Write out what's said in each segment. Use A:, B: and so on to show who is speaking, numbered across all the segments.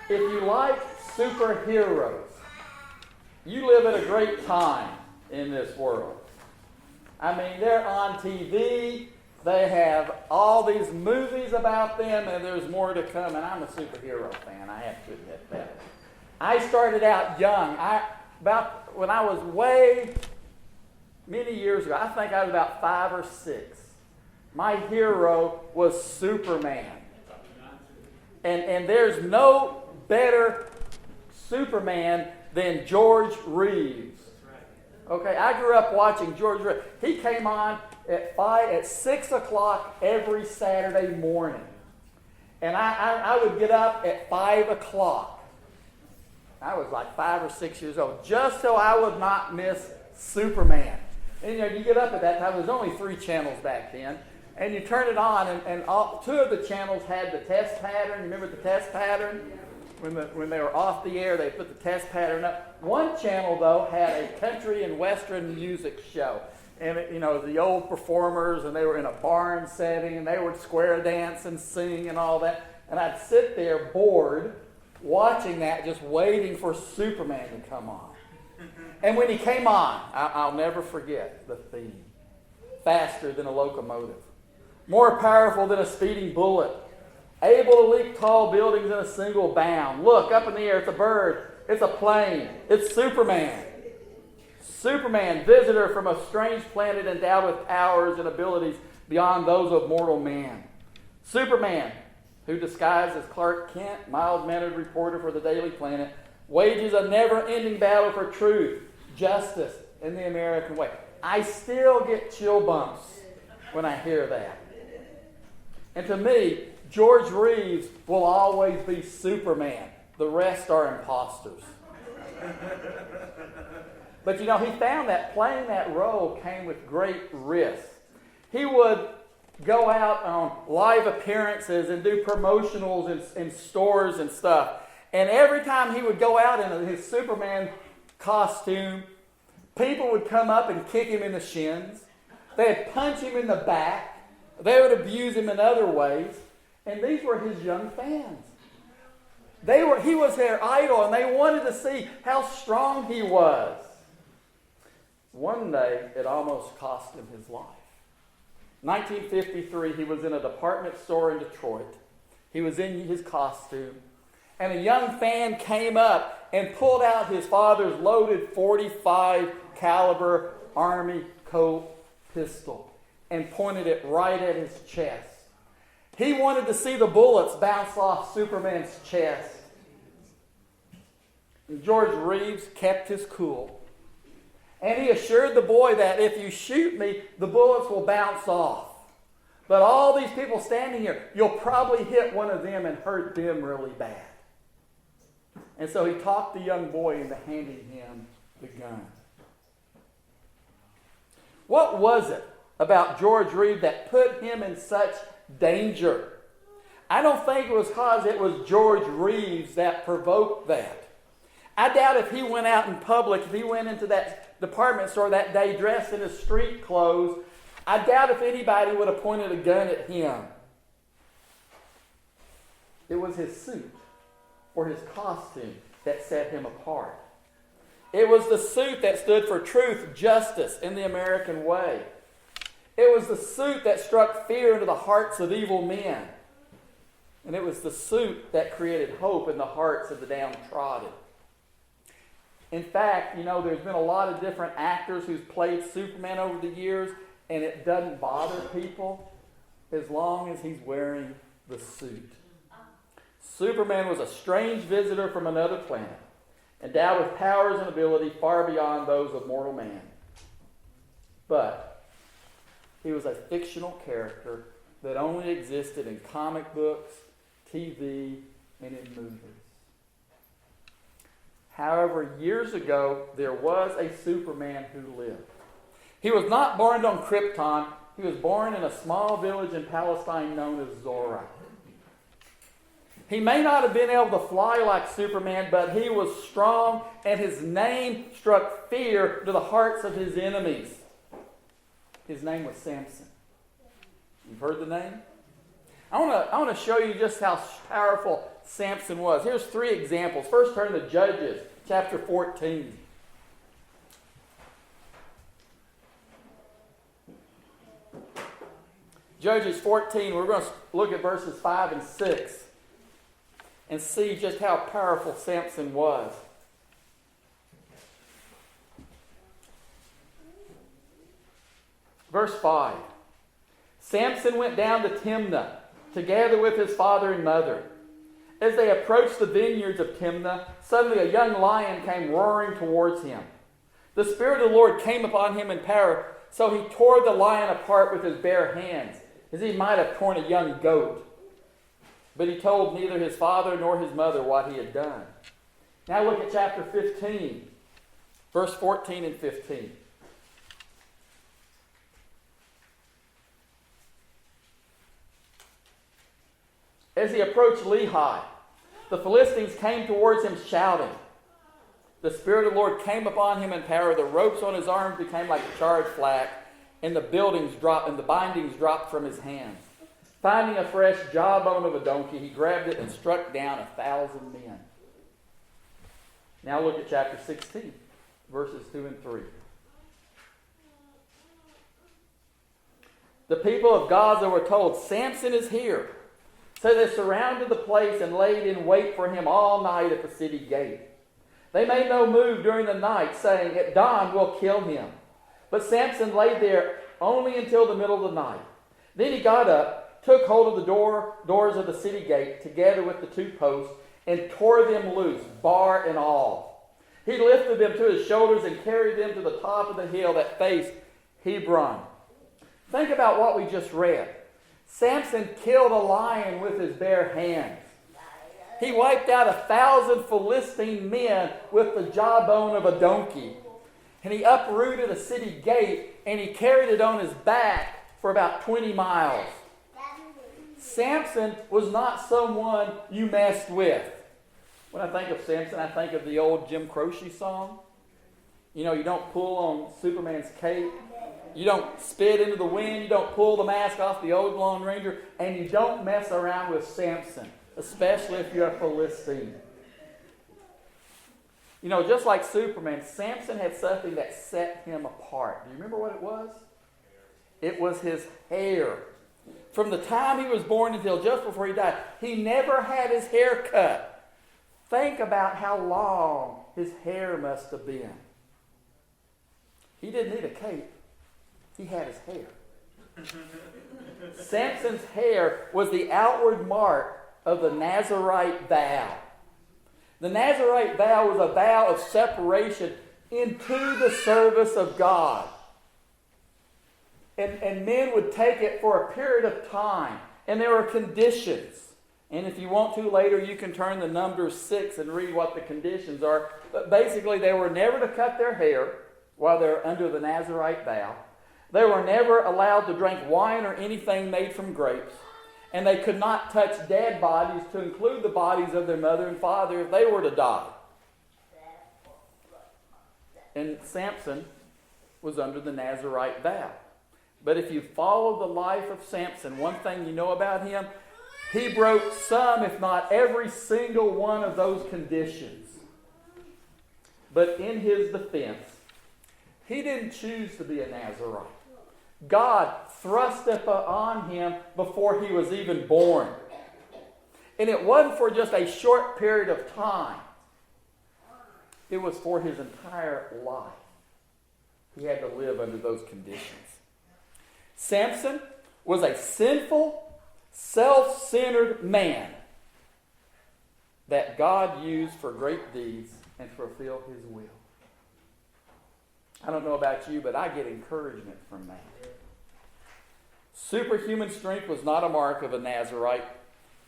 A: If you like superheroes, you live at a great time in this world. I mean, they're on TV. They have all these movies about them, and there's more to come. And I'm a superhero fan. I have to admit that. I started out young. When I was many years ago, I think I was about 5 or 6. My hero was Superman. And there's no better Superman than George Reeves. Okay, I grew up watching George Reeves. He came on at 6 o'clock every Saturday morning. And I would get up at 5 o'clock. I was like 5 or 6 years old, just so I would not miss Superman. And you get up at that time. There's only 3 channels back then. And you turn it on, and 2 of the channels had the test pattern. You remember the test pattern? When they were off the air, they put the test pattern up. One channel, though, had a country and western music show. And, the old performers, and they were in a barn setting, and they would square dance and sing and all that. And I'd sit there bored, watching that, just waiting for Superman to come on. And when he came on, I'll never forget the theme. Faster than a locomotive. More powerful than a speeding bullet. Able to leap tall buildings in a single bound. Look, up in the air, it's a bird. It's a plane. It's Superman. Superman, visitor from a strange planet endowed with powers and abilities beyond those of mortal man. Superman, who disguised as Clark Kent, mild-mannered reporter for the Daily Planet, wages a never-ending battle for truth, justice, and the American way. I still get chill bumps when I hear that. And to me, George Reeves will always be Superman. The rest are imposters. But he found that playing that role came with great risk. He would go out on live appearances and do promotionals in stores and stuff. And every time he would go out in his Superman costume, people would come up and kick him in the shins. They'd punch him in the back. They would abuse him in other ways. And these were his young fans. He was their idol, and they wanted to see how strong he was. One day, it almost cost him his life. 1953, he was in a department store in Detroit. He was in his costume. And a young fan came up and pulled out his father's loaded .45 caliber Army Colt pistol and pointed it right at his chest. He wanted to see the bullets bounce off Superman's chest. And George Reeves kept his cool. And he assured the boy that if you shoot me, the bullets will bounce off. But all these people standing here, you'll probably hit one of them and hurt them really bad. And so he talked the young boy into handing him the gun. What was it about George Reeves that put him in such danger? I don't think it was because it was George Reeves that provoked that. I doubt if he went out in public, if he went into that department store that day dressed in his street clothes, I doubt if anybody would have pointed a gun at him. It was his suit or his costume that set him apart. It was the suit that stood for truth, justice, and the American way. It was the suit that struck fear into the hearts of evil men. And it was the suit that created hope in the hearts of the downtrodden. In fact, there's been a lot of different actors who's played Superman over the years, and it doesn't bother people as long as he's wearing the suit. Superman was a strange visitor from another planet, endowed with powers and ability far beyond those of mortal man. But he was a fictional character that only existed in comic books, TV, and in movies. However, years ago, there was a Superman who lived. He was not born on Krypton. He was born in a small village in Palestine known as Zorah. He may not have been able to fly like Superman, but he was strong, and his name struck fear to the hearts of his enemies. His name was Samson. You've heard the name? I want to show you just how powerful Samson was. Here's 3 examples. First, turn to Judges chapter 14. Judges 14, we're going to look at verses 5 and 6 and see just how powerful Samson was. Verse 5. Samson went down to Timnah together with his father and mother. As they approached the vineyards of Timnah, suddenly a young lion came roaring towards him. The Spirit of the Lord came upon him in power, so he tore the lion apart with his bare hands, as he might have torn a young goat. But he told neither his father nor his mother what he had done. Now look at chapter 15, verse 14 and 15. As he approached Lehi, the Philistines came towards him shouting. The Spirit of the Lord came upon him in power. The ropes on his arms became like charred flax, and the bindings dropped from his hands. Finding a fresh jawbone of a donkey, he grabbed it and struck down 1,000 men. Now look at chapter 16, verses 2 and 3. The people of Gaza were told, "Samson is here." So they surrounded the place and laid in wait for him all night at the city gate. They made no move during the night, saying, "At dawn we'll kill him." But Samson lay there only until the middle of the night. Then he got up, took hold of the doors of the city gate, together with the 2 posts, and tore them loose, bar and all. He lifted them to his shoulders and carried them to the top of the hill that faced Hebron. Think about what we just read. Samson killed a lion with his bare hands. He wiped out 1,000 Philistine men with the jawbone of a donkey. And he uprooted a city gate and he carried it on his back for about 20 miles. Samson was not someone you messed with. When I think of Samson, I think of the old Jim Croce song. You know, you don't pull on Superman's cape. You don't spit into the wind. You don't pull the mask off the old Lone Ranger. And you don't mess around with Samson, especially if you're a Philistine. You know, just like Superman, Samson had something that set him apart. Do you remember what it was? It was his hair. From the time he was born until just before he died, he never had his hair cut. Think about how long his hair must have been. He didn't need a cape. He had his hair. Samson's hair was the outward mark of the Nazirite vow. The Nazirite vow was a vow of separation into the service of God. And men would take it for a period of time. And there were conditions. And if you want to later, you can turn to Numbers 6 and read what the conditions are. But basically, they were never to cut their hair while they're under the Nazirite vow. They were never allowed to drink wine or anything made from grapes. And they could not touch dead bodies, to include the bodies of their mother and father if they were to die. And Samson was under the Nazirite vow. But if you follow the life of Samson, one thing you know about him, he broke some, if not every single one of those conditions. But in his defense, he didn't choose to be a Nazirite. God thrust it on him before he was even born. And it wasn't for just a short period of time. It was for his entire life. He had to live under those conditions. Samson was a sinful, self-centered man that God used for great deeds and to fulfill his will. I don't know about you, but I get encouragement from that. Superhuman strength was not a mark of a Nazirite.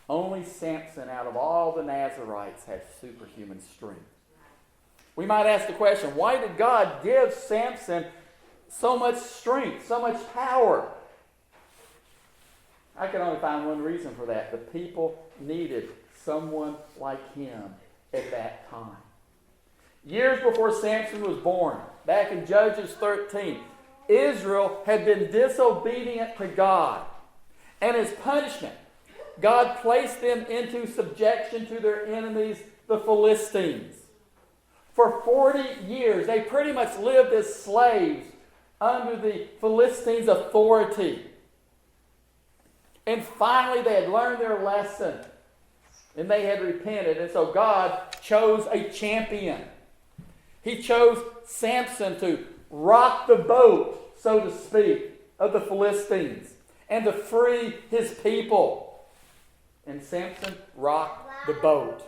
A: Only Samson, out of all the Nazirites, had superhuman strength. We might ask the question, why did God give Samson so much strength, so much power? I can only find one reason for that. The people needed someone like him at that time. Years before Samson was born, back in Judges 13, Israel had been disobedient to God. And as punishment, God placed them into subjection to their enemies, the Philistines. For 40 years, they pretty much lived as slaves under the Philistines' authority. And finally, they had learned their lesson. And they had repented. And so God chose a champion. He chose Samson to rock the boat, so to speak, of the Philistines and to free his people. And Samson rocked the boat.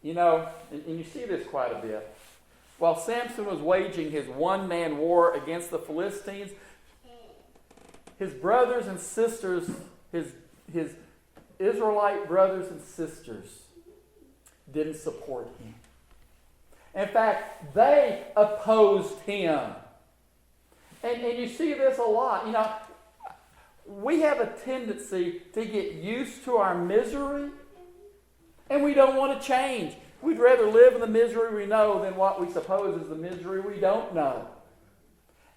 A: You know, and you see this quite a bit. While Samson was waging his one-man war against the Philistines, his brothers and sisters, his Israelite brothers and sisters, didn't support him. In fact, they opposed him. And you see this a lot. You know, we have a tendency to get used to our misery, and we don't want to change. We'd rather live in the misery we know than what we suppose is the misery we don't know.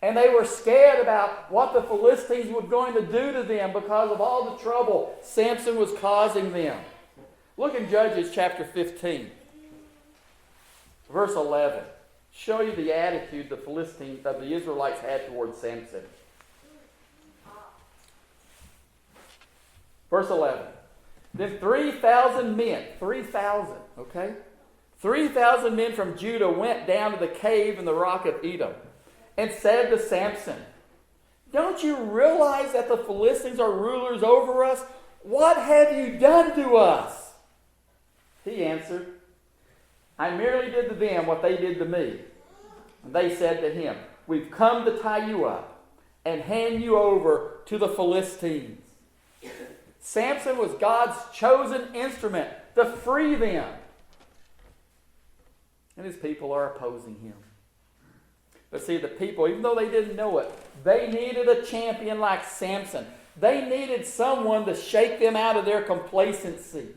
A: And they were scared about what the Philistines were going to do to them because of all the trouble Samson was causing them. Look in Judges chapter 15, verse 11. Show you the attitude the Israelites had towards Samson. Verse 11. Then 3,000 men, 3,000, okay? 3,000 men from Judah went down to the cave in the rock of Edom and said to Samson, "Don't you realize that the Philistines are rulers over us? What have you done to us?" He answered, "I merely did to them what they did to me." And they said to him, "We've come to tie you up and hand you over to the Philistines." Samson was God's chosen instrument to free them. And his people are opposing him. But see, the people, even though they didn't know it, they needed a champion like Samson. They needed someone to shake them out of their complacency.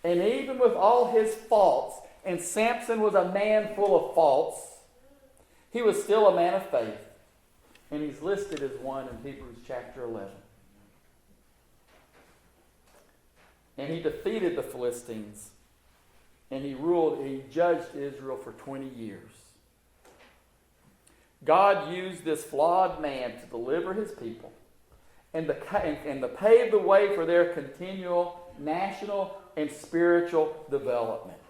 A: And even with all his faults, and Samson was a man full of faults, he was still a man of faith. And he's listed as one in Hebrews chapter 11. And he defeated the Philistines. And he judged Israel for 20 years. God used this flawed man to deliver his people and to pave the way for their continual national and spiritual development.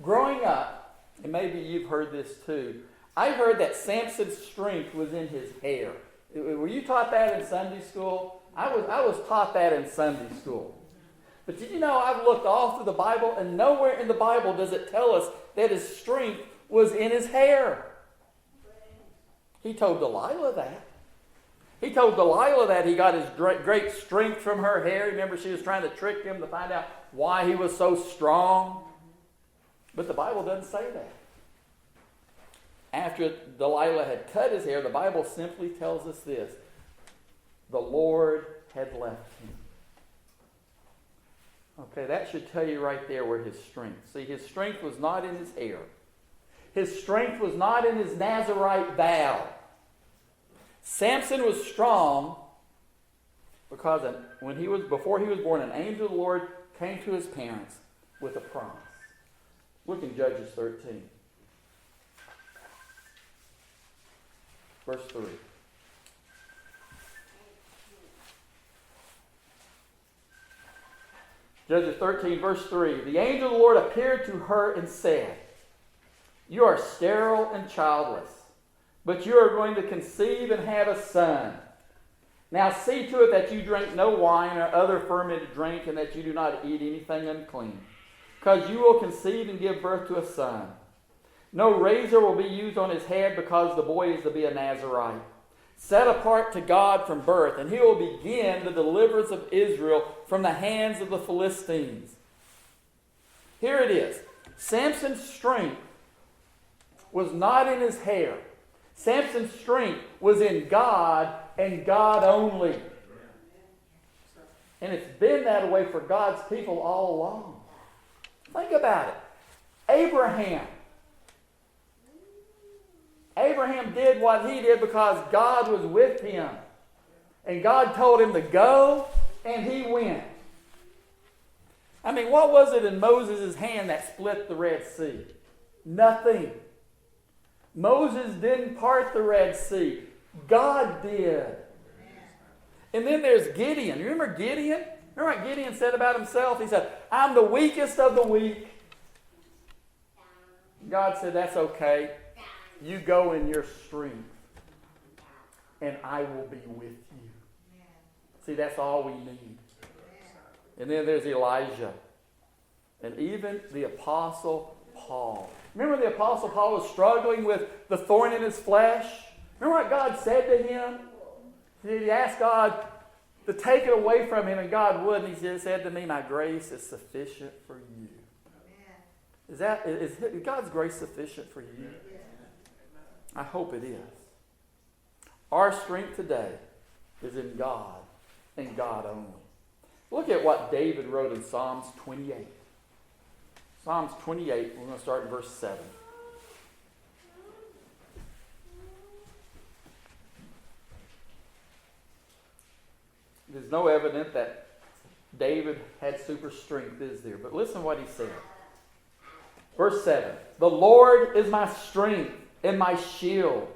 A: Growing up, and maybe you've heard this too, I heard that Samson's strength was in his hair. Were you taught that in Sunday school? I was taught that in Sunday school. But did you know I've looked all through the Bible, and nowhere in the Bible does it tell us that his strength was in his hair. He told Delilah that. He told Delilah that he got his great strength from her hair. Remember, she was trying to trick him to find out why he was so strong. But the Bible doesn't say that. After Delilah had cut his hair, the Bible simply tells us this: the Lord had left him. Okay, that should tell you right there where his strength. See, his strength was not in his hair. His strength was not in his Nazirite vow. Samson was strong because before he was born, an angel of the Lord came to his parents with a promise. Look in Judges 13. Verse 3. Judges 13, verse 3. The angel of the Lord appeared to her and said, "You are sterile and childless, but you are going to conceive and have a son. Now see to it that you drink no wine or other fermented drink, and that you do not eat anything unclean, because you will conceive and give birth to a son. No razor will be used on his head, because the boy is to be a Nazirite, set apart to God from birth, and he will begin the deliverance of Israel from the hands of the Philistines." Here it is. Samson's strength was not in his hair. Samson's strength was in God and God only. And it's been that way for God's people all along. Think about it. Abraham did what he did because God was with him. And God told him to go, and he went. I mean, what was it in Moses' hand that split the Red Sea? Nothing. Moses didn't part the Red Sea. God did. And then there's Gideon. You remember Gideon? Remember what Gideon said about himself? He said, I'm the weakest of the weak. God said, that's okay. You go in your strength, and I will be with you. See, that's all we need. And then there's Elijah. And even the Apostle Paul. Remember the Apostle Paul was struggling with the thorn in his flesh? Remember what God said to him? He asked God to take it away from him, and God would. And he said to me, my grace is sufficient for you. Is God's grace sufficient for you? I hope it is. Our strength today is in God and God only. Look at what David wrote in Psalms 28. Psalms 28, we're going to start in verse 7. There's no evidence that David had super strength, is there? But listen what he said. Verse 7. The Lord is my strength and my shield.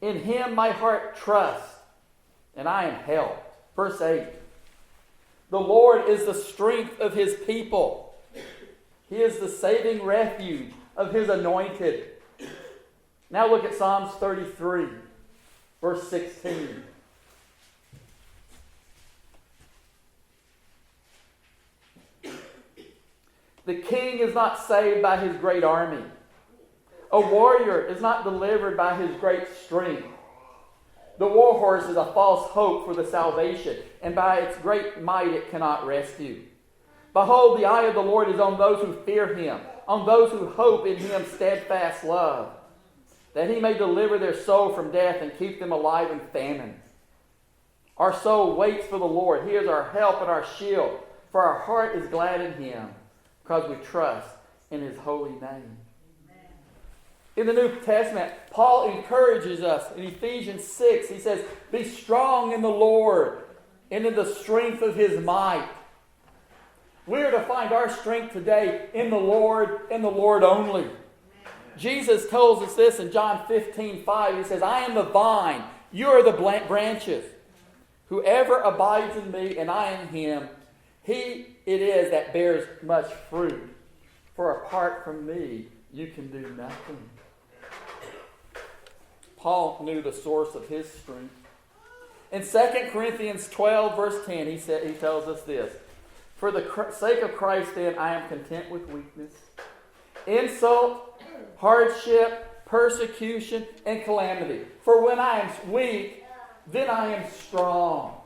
A: In him my heart trusts, and I am helped. Verse 8. The Lord is the strength of his people. He is the saving refuge of his anointed. Now look at Psalms 33, verse 16. The king is not saved by his great army. A warrior is not delivered by his great strength. The war horse is a false hope for the salvation, and by its great might it cannot rescue. Behold, the eye of the Lord is on those who fear him, on those who hope in him steadfast love, that he may deliver their soul from death and keep them alive in famine. Our soul waits for the Lord. He is our help and our shield, for our heart is glad in him, because we trust in his holy name. In the New Testament, Paul encourages us in Ephesians 6. He says, be strong in the Lord and in the strength of his might. We are to find our strength today in the Lord and the Lord only. Jesus tells us this in John 15:5. He says, I am the vine, you are the branches. Whoever abides in me and I in him, he it is that bears much fruit. For apart from me, you can do nothing. Paul knew the source of his strength. In 2 Corinthians 12, verse 10, he tells us this. For the sake of Christ, then, I am content with weakness, insult, hardship, persecution, and calamity. For when I am weak, then I am strong.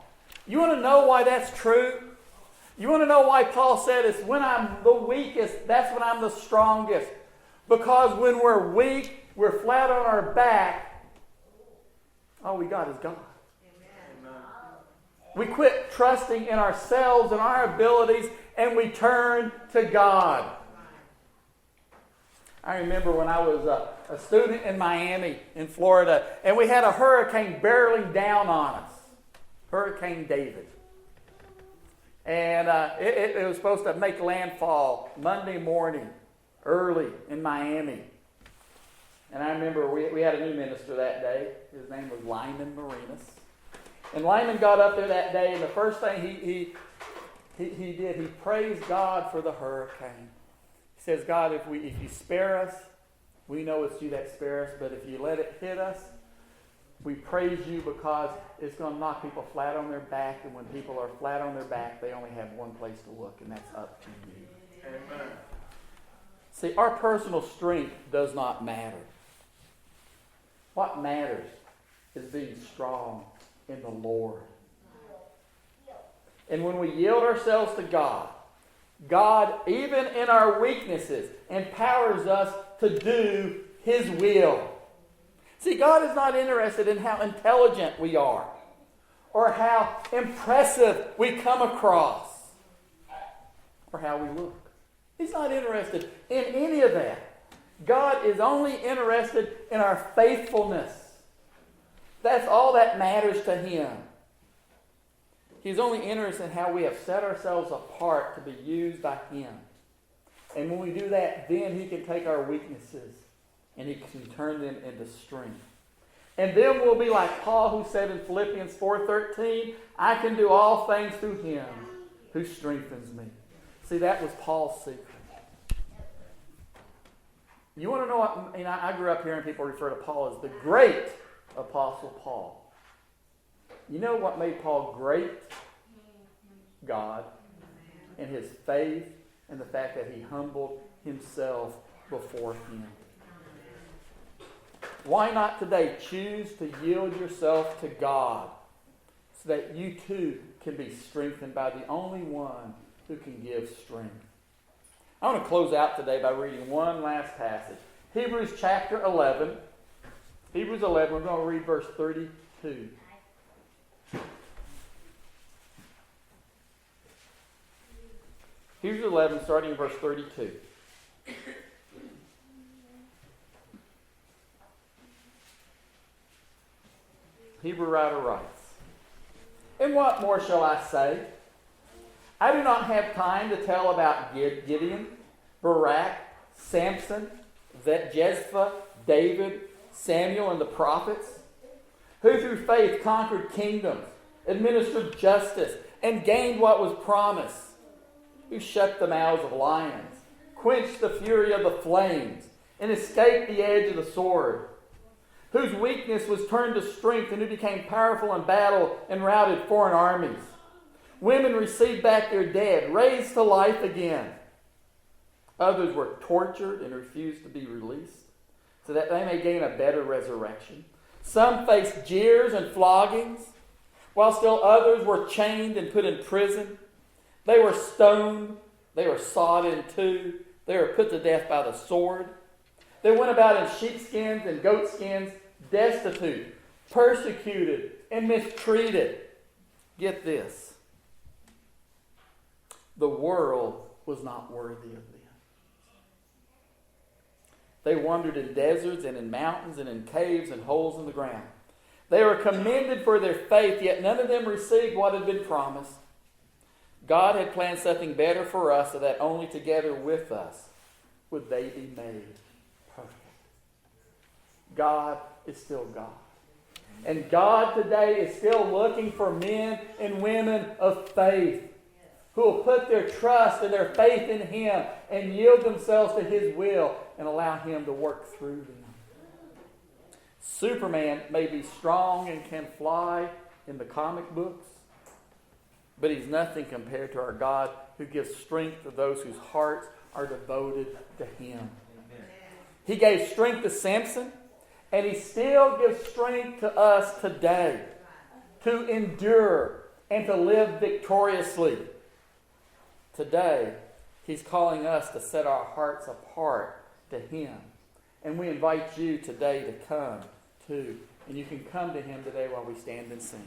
A: You want to know why that's true? You want to know why Paul said it's when I'm the weakest, that's when I'm the strongest. Because when we're weak, we're flat on our back, all we got is God. Amen. We quit trusting in ourselves and our abilities, and we turn to God. I remember when I was a student in Miami, in Florida, and we had a hurricane barreling down on us. Hurricane David. And it was supposed to make landfall Monday morning, early in Miami. And I remember we had a new minister that day. His name was Lyman Marinas. And Lyman got up there that day, and the first thing he did, he praised God for the hurricane. He says, God, if you spare us, we know it's you that spare us, but if you let it hit us, we praise you because it's going to knock people flat on their back, and when people are flat on their back, they only have one place to look, and that's up to you. Amen. See, our personal strength does not matter. What matters is being strong in the Lord. And when we yield ourselves to God, God, even in our weaknesses, empowers us to do his will. See, God is not interested in how intelligent we are or how impressive we come across or how we look. He's not interested in any of that. God is only interested in our faithfulness. That's all that matters to him. He's only interested in how we have set ourselves apart to be used by Him. And when we do that, then He can take our weaknesses and He can turn them into strength. And then we'll be like Paul, who said in Philippians 4:13, I can do all things through Him who strengthens me. See, that was Paul's secret. You want to know what, I grew up hearing people refer to Paul as the great Apostle Paul. You know what made Paul great? God and his faith and the fact that he humbled himself before Him. Why not today choose to yield yourself to God so that you too can be strengthened by the only one who can give strength? I want to close out today by reading one last passage. Hebrews chapter 11. Hebrews 11, we're going to read verse 32. Hebrews 11, starting in verse 32. Hebrew writer writes, And what more shall I say? I do not have time to tell about Gideon, Barak, Samson, Jephthah, David, Samuel, and the prophets, who through faith conquered kingdoms, administered justice, and gained what was promised, who shut the mouths of lions, quenched the fury of the flames, and escaped the edge of the sword, whose weakness was turned to strength, and who became powerful in battle and routed foreign armies. Women received back their dead, raised to life again. Others were tortured and refused to be released, so that they may gain a better resurrection. Some faced jeers and floggings, while still others were chained and put in prison. They were stoned, they were sawed in two, they were put to death by the sword. They went about in sheepskins and goatskins, destitute, persecuted, and mistreated. Get this. The world was not worthy of them. They wandered in deserts and in mountains and in caves and holes in the ground. They were commended for their faith, yet none of them received what had been promised. God had planned something better for us, so that only together with us would they be made perfect. God is still God. And God today is still looking for men and women of faith who will put their trust and their faith in Him and yield themselves to His will and allow Him to work through them. Superman may be strong and can fly in the comic books, but he's nothing compared to our God, who gives strength to those whose hearts are devoted to Him. Amen. He gave strength to Samson, and He still gives strength to us today to endure and to live victoriously. Today, He's calling us to set our hearts apart to Him. And we invite you today to come too. And you can come to Him today while we stand and sing.